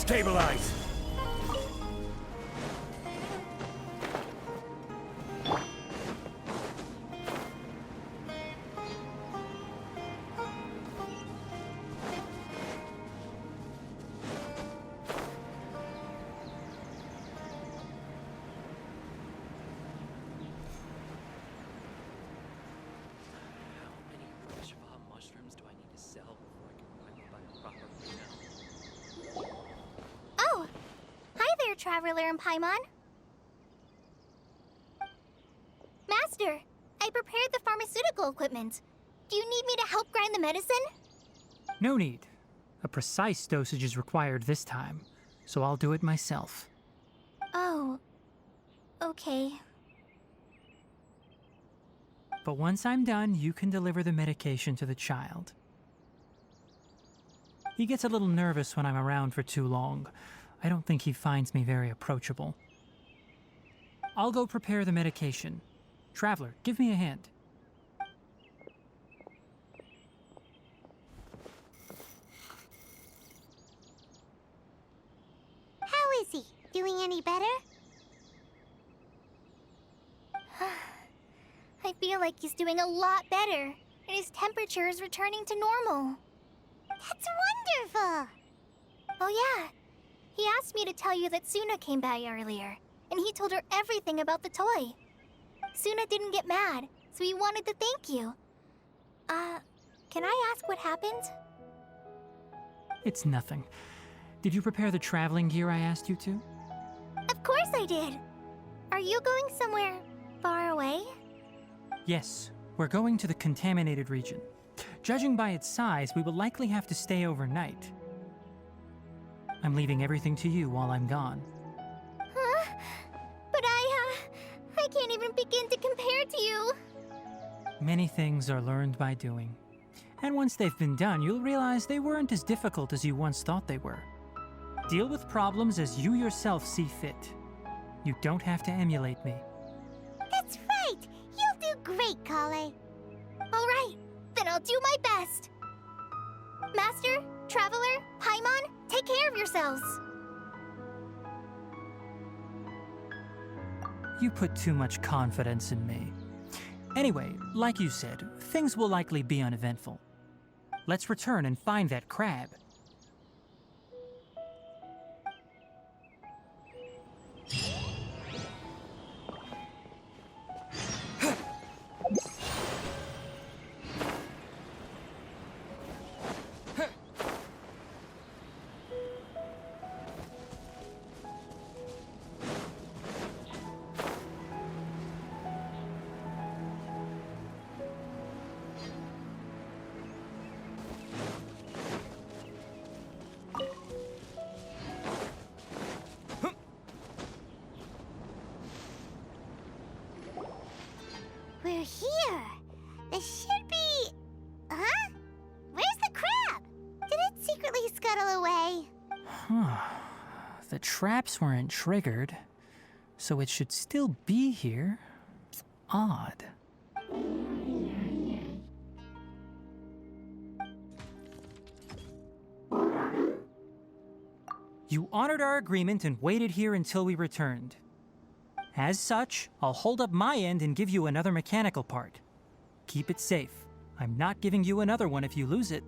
Stabilize! Oh! Hi there, Traveler and Paimon. Master, I prepared the pharmaceutical equipment. Do you need me to help grind the medicine? No need. A precise dosage is required this time, so I'll do it myself. Oh. Okay. But once I'm done, you can deliver the medication to the child. He gets a little nervous when I'm around for too long. I don't think he finds me very approachable. I'll go prepare the medication. Traveler, give me a hand. How is he? Doing any better? I feel like he's doing a lot better, and his temperature is returning to normal. That's wonderful! Oh yeah, he asked me to tell you that Suna came by earlier, and he told her everything about the toy. Suna didn't get mad, so he wanted to thank you. Can I ask what happened? It's nothing. Did you prepare the traveling gear I asked you to? Of course I did! Are you going somewhere far away? Yes, we're going to the contaminated region. Judging by its size, we will likely have to stay overnight. I'm leaving everything to you while I'm gone. Huh? But I can't even begin to compare to you. Many things are learned by doing. And once they've been done, you'll realize they weren't as difficult as you once thought they were. Deal with problems as you yourself see fit. You don't have to emulate me. That's right! You'll do great, Kale. All right, then I'll do my best. Master, Traveler, Paimon, take care of yourselves. You put too much confidence in me. Anyway, like you said, things will likely be uneventful. Let's return and find that crab. We're here. This should be... Huh? Where's the crab? Did it secretly scuttle away? The traps weren't triggered, so it should still be here. Odd. You honored our agreement and waited here until we returned. As such, I'll hold up my end and give you another mechanical part. Keep it safe. I'm not giving you another one if you lose it.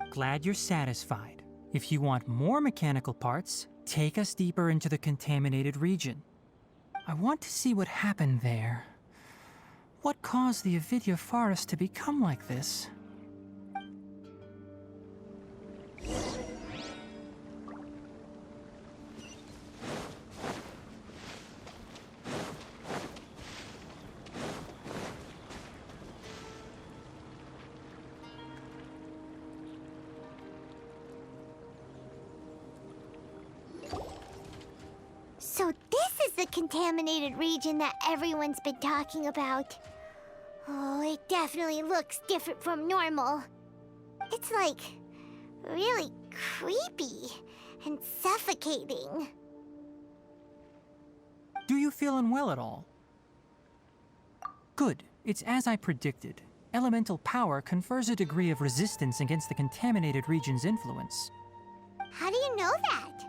Glad you're satisfied. If you want more mechanical parts, take us deeper into the contaminated region. I want to see what happened there. What caused the Avidya forest to become like this? So this is the contaminated region that everyone's been talking about. Oh, it definitely looks different from normal. It's like really creepy and suffocating. Do you feel unwell at all? Good. It's as I predicted. elemental power confers a degree of resistance against the contaminated region's influence. How do you know that?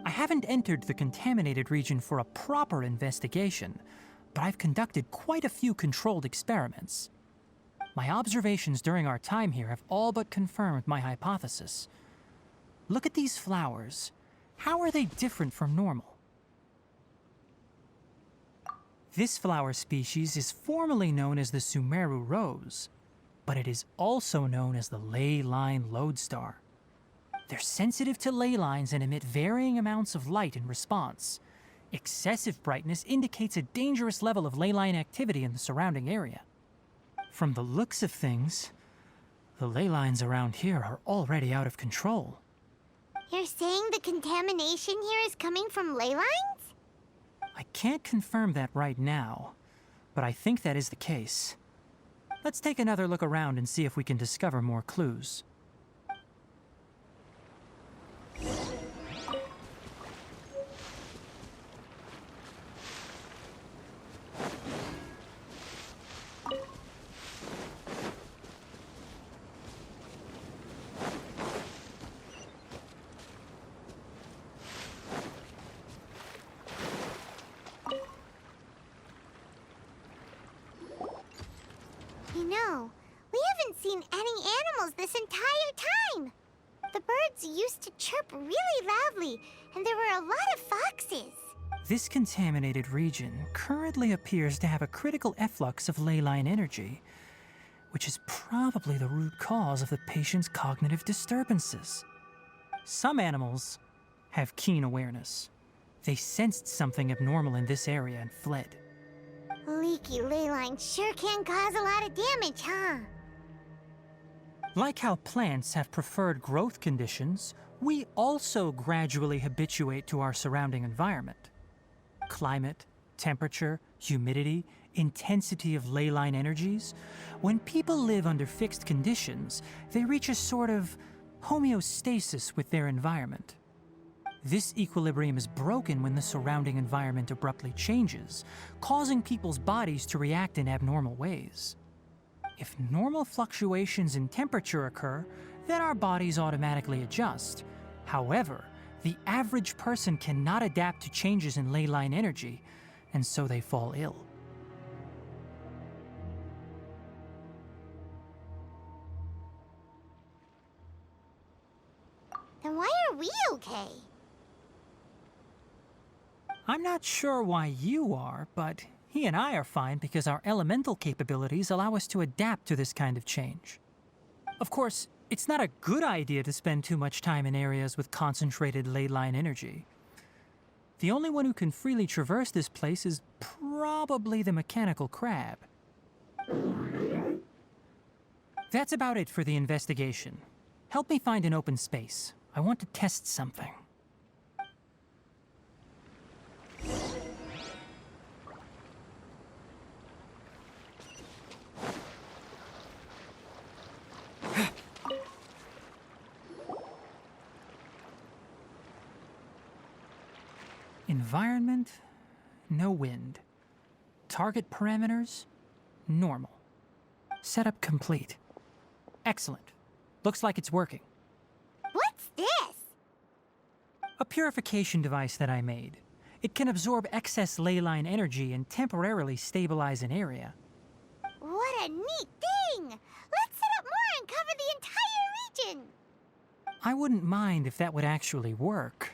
I haven't entered the contaminated region for a proper investigation, but I've conducted quite a few controlled experiments. My observations during our time here have all but confirmed my hypothesis. Look at these flowers. How are they different from normal? This flower species is formally known as the Sumeru rose, but it is also known as the ley line lodestar. They're sensitive to ley lines and emit varying amounts of light in response. Excessive brightness indicates a dangerous level of ley line activity in the surrounding area. From the looks of things, the ley lines around here are already out of control. You're saying the contamination here is coming from ley lines? I can't confirm that right now, but I think that is the case. Let's take another look around and see if we can discover more clues. You know, we haven't seen any animals this entire time. The birds used to chirp really loudly, and there were a lot of foxes. This contaminated region currently appears to have a critical efflux of ley line energy, which is probably the root cause of the patient's cognitive disturbances. Some animals have keen awareness. They sensed something abnormal in this area and fled. Leaky ley lines sure can cause a lot of damage, huh? Like how plants have preferred growth conditions, we also gradually habituate to our surrounding environment. Climate, temperature, humidity, intensity of ley line energies. When people live under fixed conditions, they reach a sort of homeostasis with their environment. This equilibrium is broken when the surrounding environment abruptly changes, causing people's bodies to react in abnormal ways. If normal fluctuations in temperature occur, then our bodies automatically adjust. However, the average person cannot adapt to changes in ley line energy, and so they fall ill. Then why are we okay? I'm not sure why you are, but he and I are fine because our elemental capabilities allow us to adapt to this kind of change. Of course, it's not a good idea to spend too much time in areas with concentrated ley line energy. The only one who can freely traverse this place is probably the mechanical crab. That's about it for the investigation. Help me find an open space. I want to test something. Environment, no wind. Target parameters, normal. Setup complete. Excellent. Looks like it's working. What's this? A purification device that I made. It can absorb excess ley line energy and temporarily stabilize an area. What a neat thing! Let's set up more and cover the entire region! I wouldn't mind if that would actually work.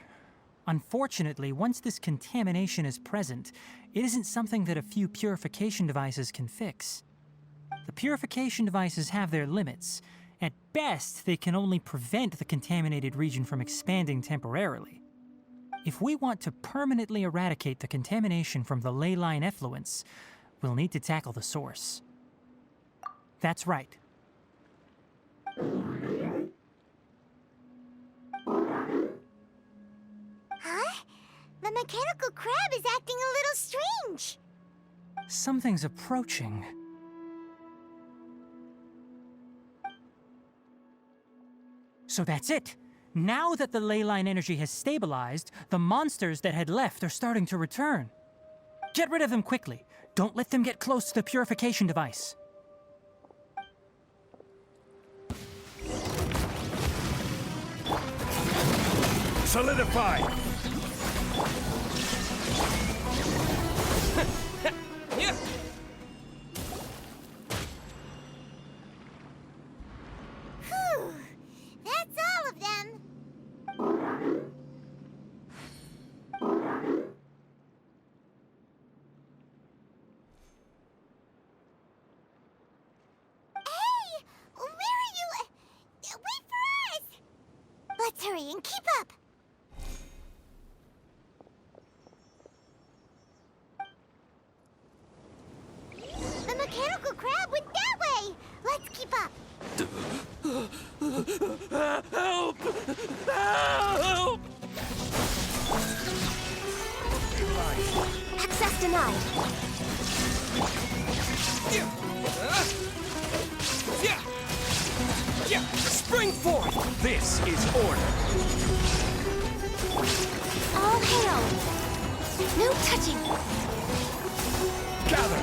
Unfortunately, once this contamination is present, it isn't something that a few purification devices can fix. The purification devices have their limits. At best, they can only prevent the contaminated region from expanding temporarily. If we want to permanently eradicate the contamination from the ley line effluents, we'll need to tackle the source. That's right. Huh? The mechanical crab is acting a little strange. Something's approaching. So that's it. Now that the ley line energy has stabilized, the monsters that had left are starting to return. Get rid of them quickly. Don't let them get close to the purification device. Solidify! Whew. That's all of them. Hey! Where are you? Wait for us! Let's hurry and keep up. The mechanical crab went that way! Let's keep up! Help! Help! Access denied. Spring forth! This is order. All hail! No touching! Gather!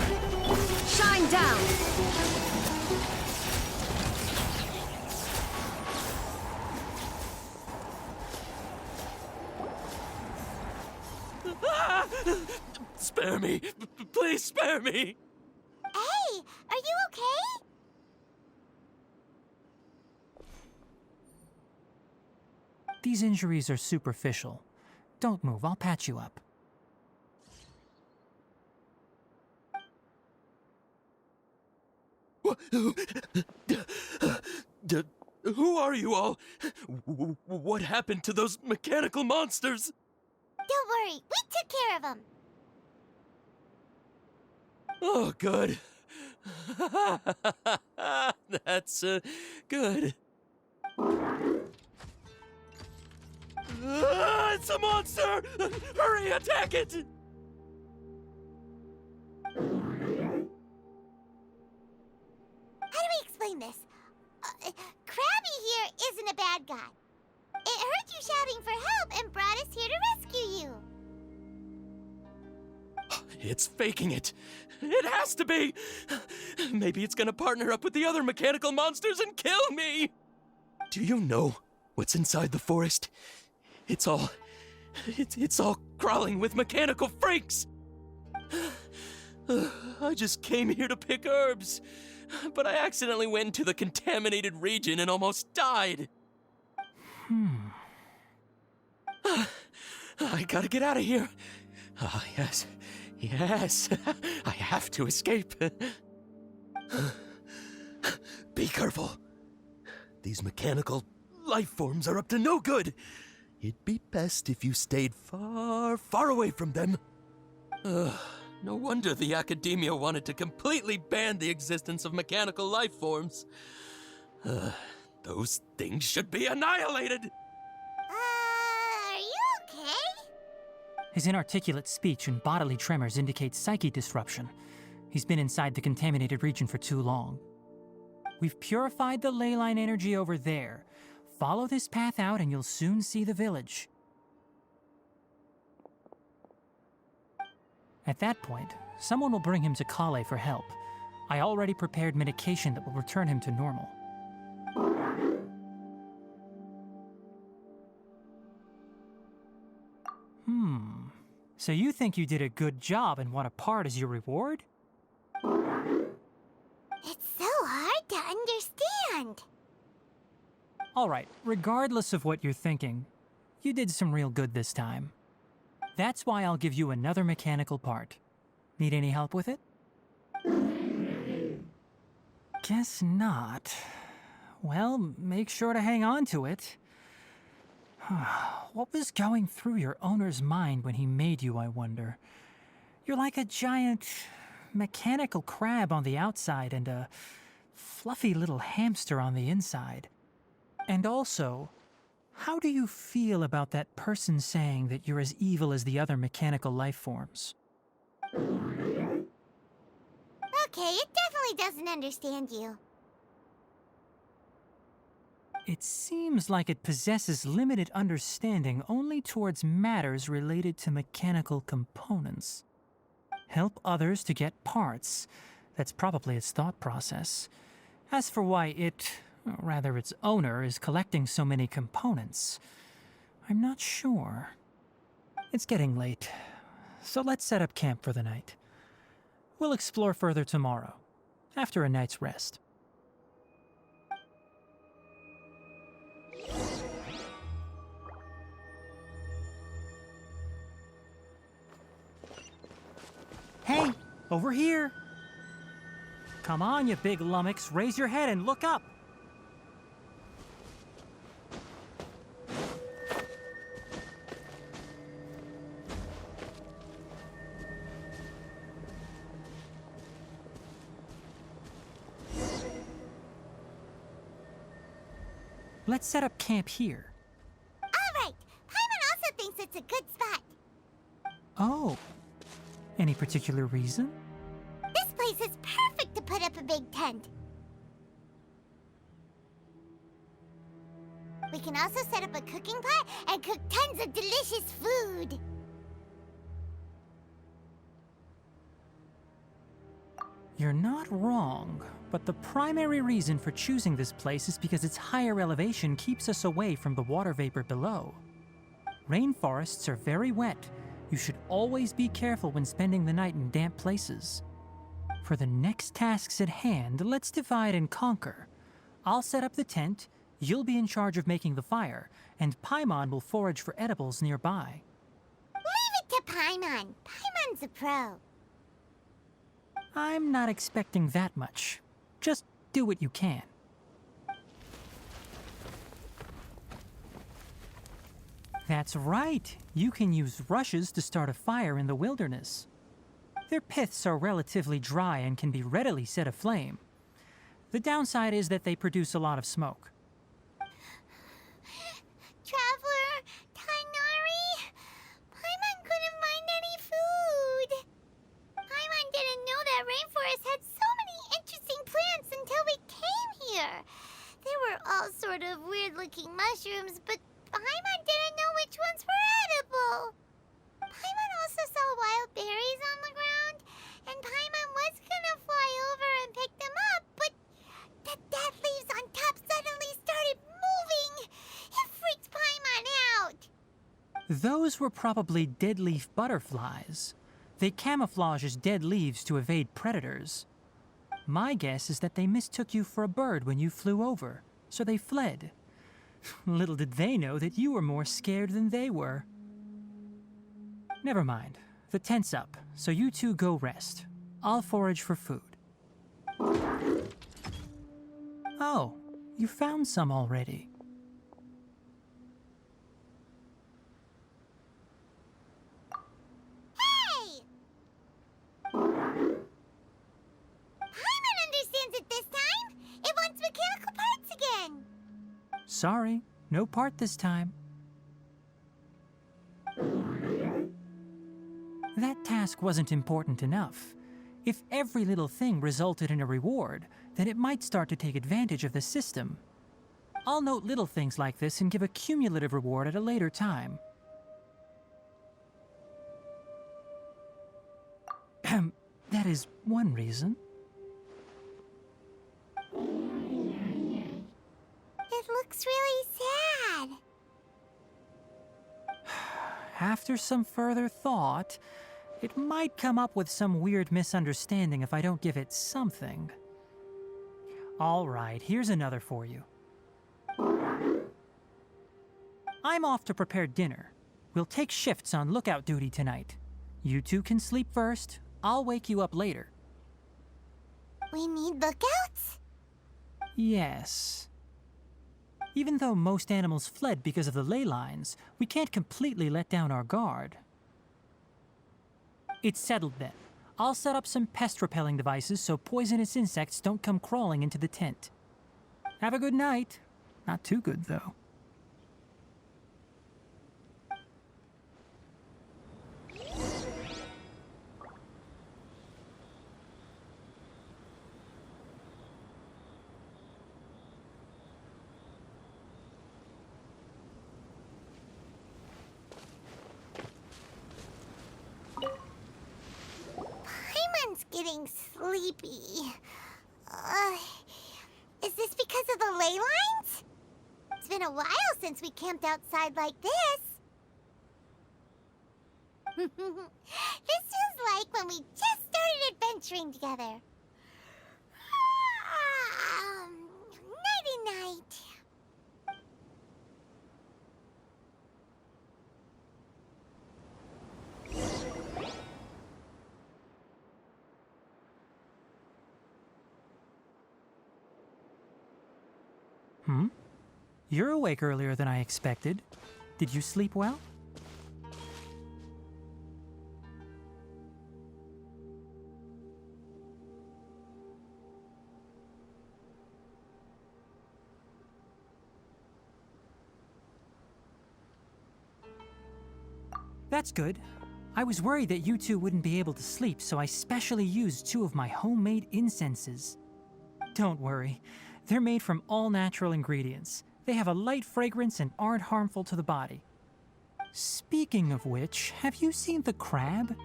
Shine down! Spare me! Please spare me! Hey! Are you okay? These injuries are superficial. Don't move, I'll patch you up. Who are you all? What happened to those mechanical monsters? Don't worry, we took care of them. Oh, good. That's good. It's a monster! Hurry, attack it! How do we explain this? Krabby here isn't a bad guy. It heard you shouting for help and brought us here to rescue you. It's faking it. It has to be. Maybe it's gonna partner up with the other mechanical monsters and kill me. Do you know what's inside the forest? It's all crawling with mechanical freaks. I just came here to pick herbs, but I accidentally went into the contaminated region and almost died. I gotta get out of here. Ah, yes. Yes. I have to escape. Be careful. These mechanical life forms are up to no good. It'd be best if you stayed far, far away from them. No wonder the academia wanted to completely ban the existence of mechanical life forms. Those things should be annihilated! Are you okay? His inarticulate speech and bodily tremors indicate psyche disruption. He's been inside the contaminated region for too long. We've purified the ley line energy over there. Follow this path out and you'll soon see the village. At that point, someone will bring him to Kale for help. I already prepared medication that will return him to normal. So you think you did a good job and want a part as your reward? It's so hard to understand. Alright, regardless of what you're thinking, you did some real good this time. That's why I'll give you another mechanical part. Need any help with it? Guess not. Well, make sure to hang on to it. What was going through your owner's mind when he made you, I wonder? You're like a giant mechanical crab on the outside and a fluffy little hamster on the inside. And also, how do you feel about that person saying that you're as evil as the other mechanical life forms? Okay, it definitely doesn't understand you. It seems like it possesses limited understanding only towards matters related to mechanical components. Help others to get parts. That's probably its thought process. As for why it, or rather its owner, is collecting so many components, I'm not sure. It's getting late, so let's set up camp for the night. We'll explore further tomorrow, after a night's rest. Hey, over here! Come on, you big lummox, raise your head and look up! Let's set up camp here. All right. Paimon also thinks it's a good spot. Oh. Any particular reason? This place is perfect to put up a big tent. We can also set up a cooking pot and cook tons of delicious food. You're not wrong, but the primary reason for choosing this place is because its higher elevation keeps us away from the water vapor below. Rainforests are very wet. You should always be careful when spending the night in damp places. For the next tasks at hand, let's divide and conquer. I'll set up the tent, you'll be in charge of making the fire, and Paimon will forage for edibles nearby. Leave it to Paimon. Paimon's a pro. I'm not expecting that much. Just do what you can. That's right. You can use rushes to start a fire in the wilderness. Their piths are relatively dry and can be readily set aflame. The downside is that they produce a lot of smoke. Traveler, Tainari, Paimon couldn't find any food. Paimon didn't know that rainforest had so many interesting plants until we came here. They were all sort of weird-looking mushrooms, but Paimon didn't know which ones were edible. Paimon also saw wild berries on the ground, and Paimon was gonna fly over and pick them up, but the dead leaves on top suddenly started moving. It freaked Paimon out. Those were probably dead leaf butterflies. They camouflage as dead leaves to evade predators. My guess is that they mistook you for a bird when you flew over, so they fled. Little did they know that you were more scared than they were. Never mind. The tent's up, so you two go rest. I'll forage for food. Oh, you found some already. Hey! Paimon understands it this time. It wants mechanical parts again. Sorry, no part this time. That task wasn't important enough. If every little thing resulted in a reward, then it might start to take advantage of the system. I'll note little things like this and give a cumulative reward at a later time. That is one reason. It looks really sad. After some further thought, it might come up with some weird misunderstanding if I don't give it something. All right, here's another for you. I'm off to prepare dinner. We'll take shifts on lookout duty tonight. You two can sleep first. I'll wake you up later. We need lookouts? Yes. Even though most animals fled because of the ley lines, we can't completely let down our guard. It's settled then. I'll set up some pest-repelling devices so poisonous insects don't come crawling into the tent. Have a good night. Not too good, though. getting sleepy. Is this because of the ley lines? It's been a while since we camped outside like this. This feels like when we just started adventuring together. Nighty-night. You're awake earlier than I expected. Did you sleep well? That's good. I was worried that you two wouldn't be able to sleep, so I specially used 2 of my homemade incenses. Don't worry. They're made from all natural ingredients. They have a light fragrance and aren't harmful to the body. Speaking of which, have you seen the crab?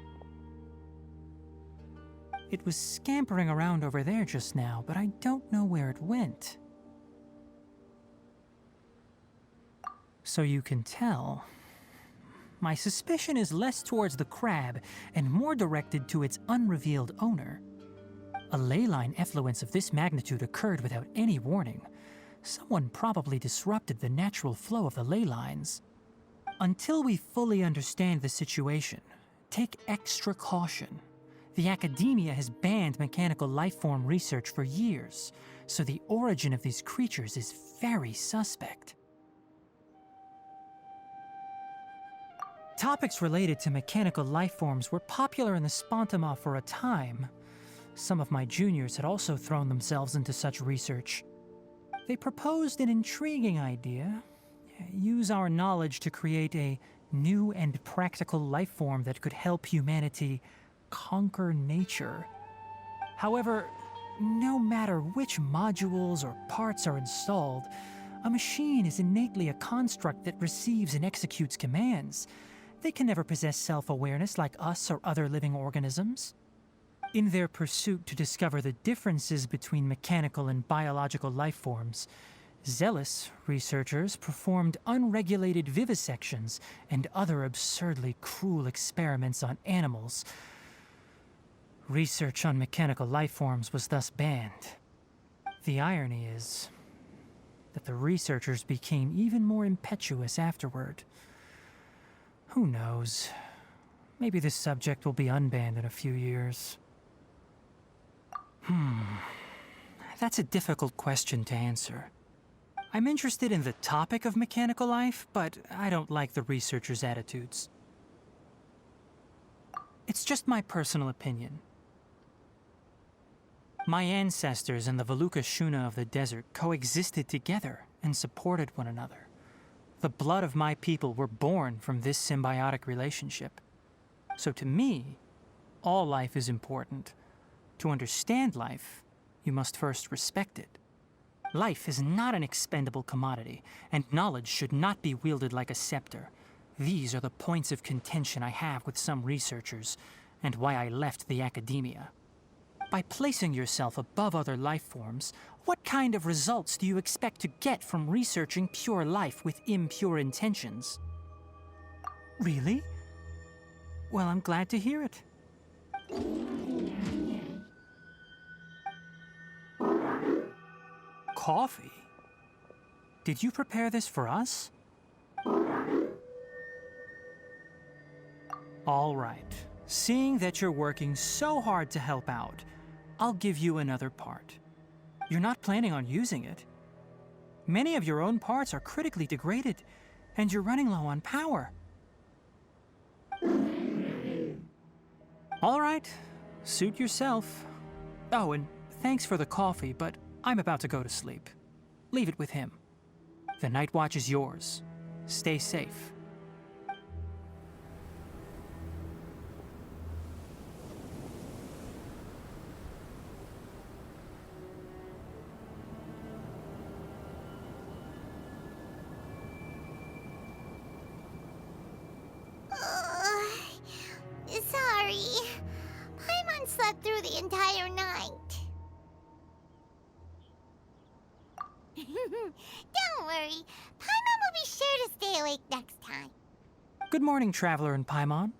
It was scampering around over there just now, but I don't know where it went. So you can tell. My suspicion is less towards the crab and more directed to its unrevealed owner. A ley line effluence of this magnitude occurred without any warning. Someone probably disrupted the natural flow of the ley lines. Until we fully understand the situation, take extra caution. The academia has banned mechanical lifeform research for years, so the origin of these creatures is very suspect. Topics related to mechanical lifeforms were popular in the Spontama for a time. Some of my juniors had also thrown themselves into such research. They proposed an intriguing idea: use our knowledge to create a new and practical lifeform that could help humanity conquer nature. However, no matter which modules or parts are installed, a machine is innately a construct that receives and executes commands. They can never possess self-awareness like us or other living organisms. In their pursuit to discover the differences between mechanical and biological lifeforms, zealous researchers performed unregulated vivisections and other absurdly cruel experiments on animals. Research on mechanical lifeforms was thus banned. The irony is that the researchers became even more impetuous afterward. Who knows? Maybe this subject will be unbanned in a few years. That's a difficult question to answer. I'm interested in the topic of mechanical life, but I don't like the researchers' attitudes. It's just my personal opinion. My ancestors and the Veluca Shuna of the desert coexisted together and supported one another. The blood of my people were born from this symbiotic relationship. So to me, all life is important. To understand life, you must first respect it. Life is not an expendable commodity, and knowledge should not be wielded like a scepter. These are the points of contention I have with some researchers, and why I left the academia. By placing yourself above other life forms, what kind of results do you expect to get from researching pure life with impure intentions? Really? Well, I'm glad to hear it. Coffee? Did you prepare this for us? All right. Seeing that you're working so hard to help out, I'll give you another part. You're not planning on using it. Many of your own parts are critically degraded, and you're running low on power. All right, suit yourself. Oh, and thanks for the coffee, but I'm about to go to sleep. Leave it with him. The night watch is yours. Stay safe. Sorry. Paimon slept through the Don't worry. Paimon will be sure to stay awake next time. Good morning, Traveler and Paimon.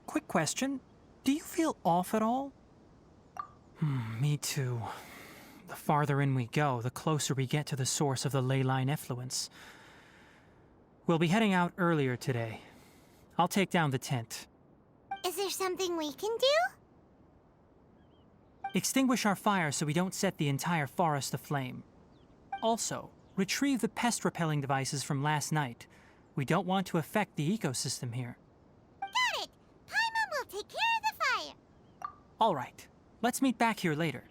Quick question. Do you feel off at all? Me too. The farther in we go, the closer we get to the source of the ley line effluence. We'll be heading out earlier today. I'll take down the tent. Is there something we can do? Extinguish our fire so we don't set the entire forest aflame. Also, retrieve the pest-repelling devices from last night. We don't want to affect the ecosystem here. Got it! Paimon will take care of the fire. All right. Let's meet back here later.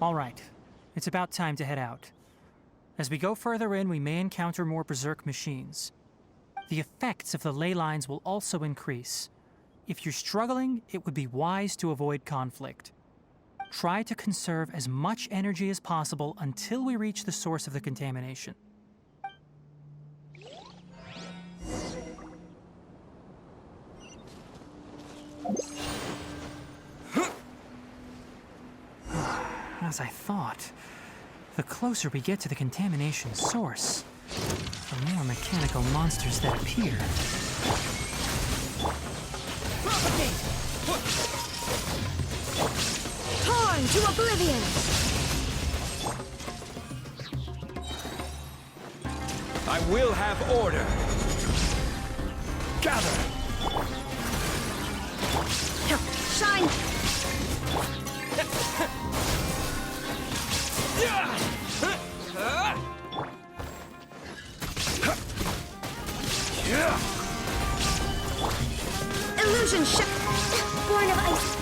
All right. It's about time to head out. As we go further in, we may encounter more berserk machines. The effects of the ley lines will also increase. If you're struggling, it would be wise to avoid conflict. Try to conserve as much energy as possible until we reach the source of the contamination. As I thought, the closer we get to the contamination source, the more mechanical monsters that appear. Propagate! Torn to oblivion! I will have order. Gather! Shine! Illusion shut! Born of ice!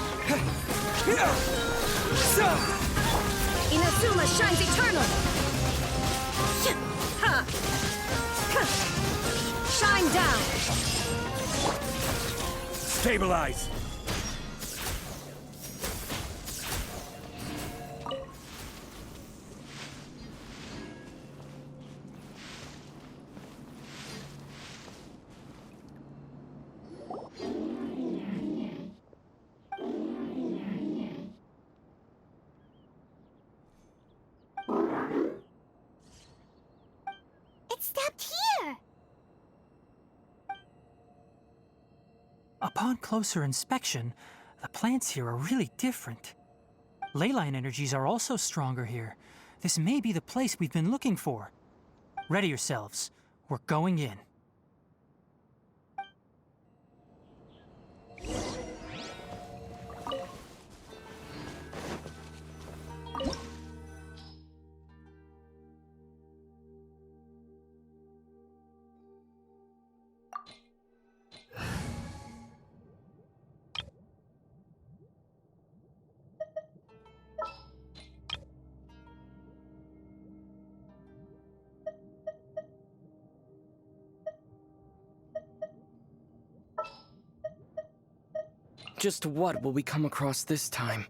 Inazuma shines eternal! Shine down! Stabilize! It stopped here! Upon closer inspection, the plants here are really different. Ley line energies are also stronger here. This may be the place we've been looking for. Ready yourselves. We're going in. Just what will we come across this time?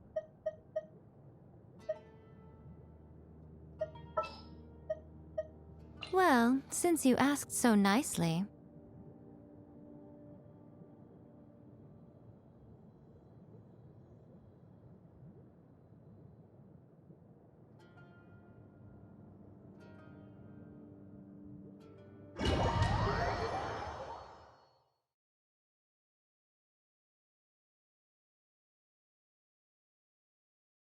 Well, since you asked so nicely,